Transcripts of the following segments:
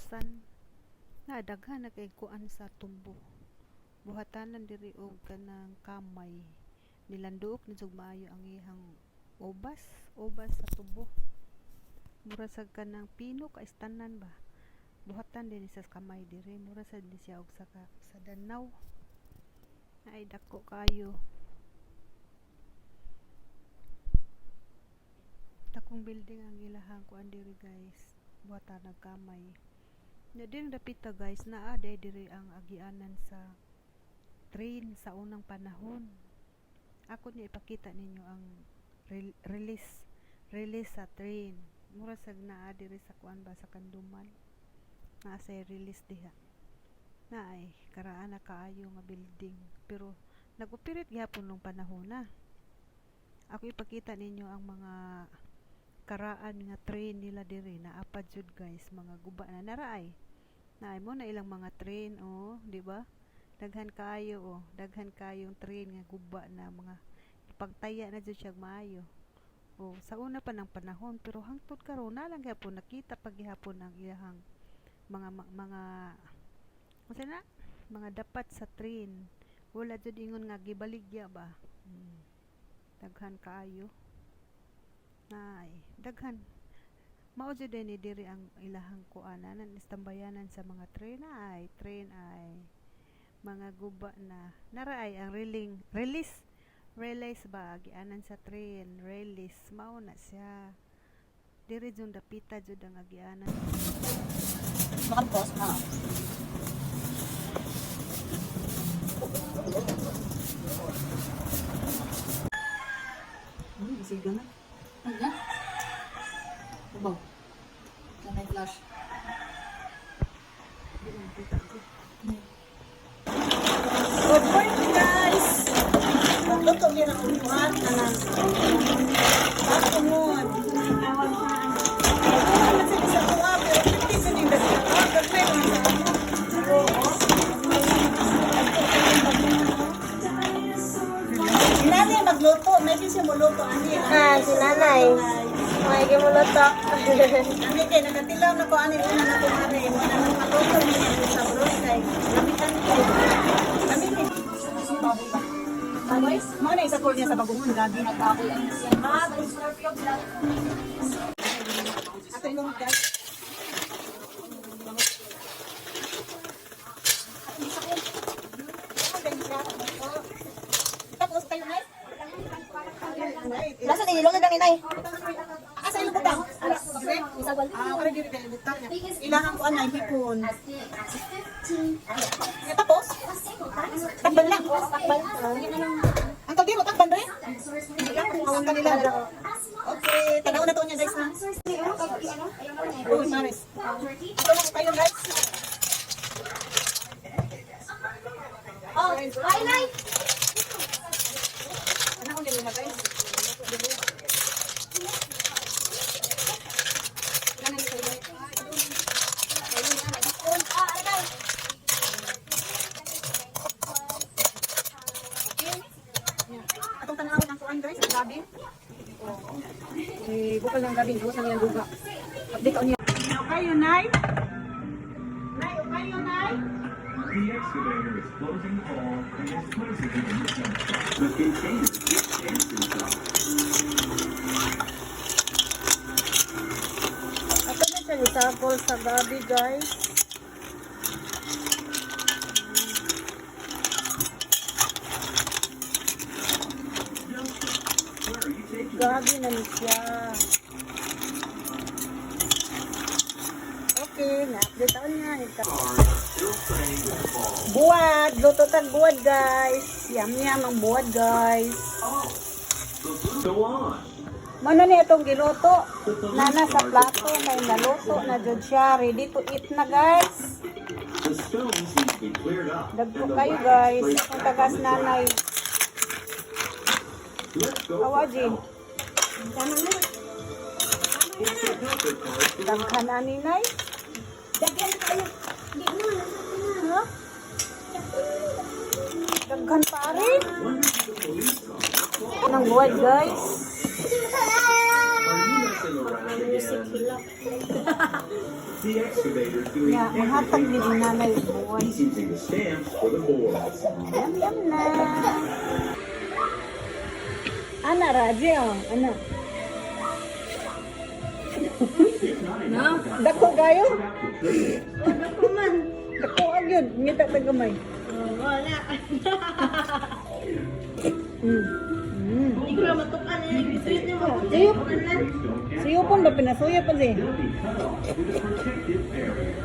usan na daghan na kay kuan sa tumbo buhatanan diri og kanang kamay nilanduok ni jud maayo ang iyang ubas sa tubo mura sa kanang pino ka istanan ba buhatan din sa kamay diri mura sa di siya og sa danaw ay dako kayo takong building ang ilahang kuan diri guys buhatan ng kamay na din dapita guys naa diri ang agianan sa train sa unang panahon. Ako ni ipakita ninyo ang release sa train. Mura sag naa diri sa kuan ba sa kanduman. Naa sa release diha. Naay karaan na kaayo nga building pero nagupirit gyapon nung panahon na. Ako ipakita ninyo ang mga karaan nga train nila diri na apad jud guys mga guba na naraay. Naay mo na ilang mga train di ba? Daghan kayo daghan kayong train nga guba na mga ipagtaya na jud siya maayo. Sa una pa ng panahon pero hangtod karon na lang gyapon nakita paghihapon ang ilahang mga dapat sa train. Wala jud ingon nga gibaligya ba. Daghan kayo. Nay, daghan. Mao jud ni diri ang ilahang kuanan istambayanan sa mga train ay mga guba na naraay ang release ba agianan sa train release mao na siya diri jud dapita jud ang agianan Makampos na. Sige na. Ano? Babaw. May flash. Good morning guys! Magluto din ang upuan na lang. Patungon. Kasi sa kuha, pero hindi sa nila siya. Gagawin mo sa si nanay magluto. May siya muluto. Si nanay. May gimuluto. Ani kay nakatilaw na ko ani una na kumare mo na magluto niya sa brosay. Lamitan ko. Kami ni Boys, mo na isa ko niya sa bagungon gagi na ako ang siya. Ato yung guys. Tapos kayo na. Nasa nilong na inay. Asa yung butang? Para diri kay butang niya. Ilangan ko anay hipon. Tapos? Takban lang. Ang tawag dito, takban rin? Hindi lang, awan ka nila. Okay, tanaw na to niya guys ha. Uy, Maris. Ito lang kayo guys. Ay, nay! Ano ko nila guys? Atong tanawin ang kuan guys, ang gabi. Bukal ng gabi, bukas na niyang luga. Update ko niya. Kayo, Nay? Nay, kayo, Nay? The excavator is closing all and is closing in the center. The container is empty. Ako na siya isapol sa gabi guys. Gabi na ni siya. Okay, na-update ako niya. Buwad! Lututan buwad guys. Yum ang buwad guys. Go on. Mano ni itong giluto? Nana sa plato. May naluto na dyan siya. Ready to eat na guys. The stones need to be cleared up. Dagpo kayo guys. Akong tagas nanay. Let's go. Awajin. Daghan ani nay. Dagyan kayo. Ha? Daghan pa rin. Anong buwad guys? Are you messing around again? The excavator's doing Ya, mahatag din ang nanay buwan. He's using the stamps for the boards. Yum, yum na. Ana, Raji, oh. Ana. Na, dako kayo? Dako man. Dako agad. Ngita tagamay. Wala. Hindi ko na matukan eh. Sweet niyo mo. Siyo. Siyo pun ba pinasuya pa siya? They'll be cut off with a protective barrier.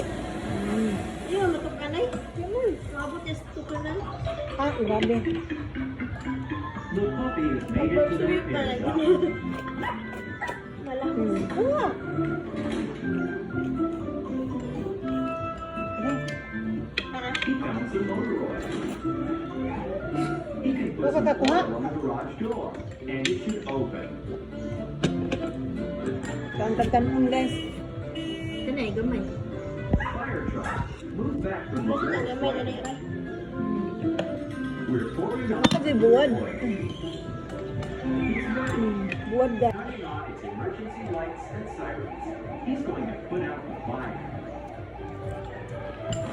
Hindi mo matukan eh. Mabot yung tukanan. Ah, grabe. The puppy has made it to the Sweet pala. finish. Malakas. Ah. He found some motor oil. He can put Baka some kakuha. oil on the garage door, and it should open. Kantag-kanong guys. Kanay, gamay. Fire truck, move back from the Basta door. gamay na nila. We're pouring out Kasi buwad. oil. Buwad ga. Turning on its emergency lights and sirens. He's going to put out the fire.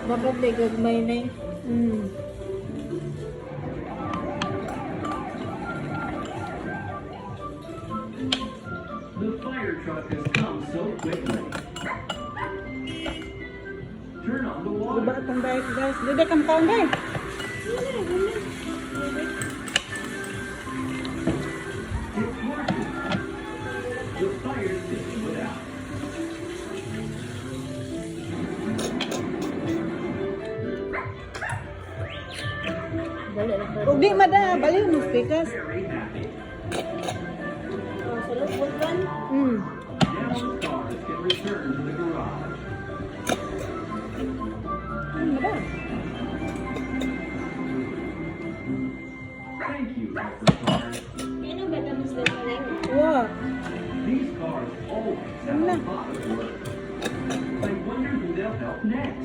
Bakit may gagmay na eh? The fire truck has come so quickly. Turn on the water. Diba itong diet guys? Dede kang taon guys. It's working. The fire's being put out. Dali lang. Ug di mada, baliw mo speakers. Very happy. Sa loob kan. Now the cars can return to the garage. Mada. Thank you, helper cars. Ano ba na mas dali? Wow. These cars always have a lot of work. I wonder who they'll help next.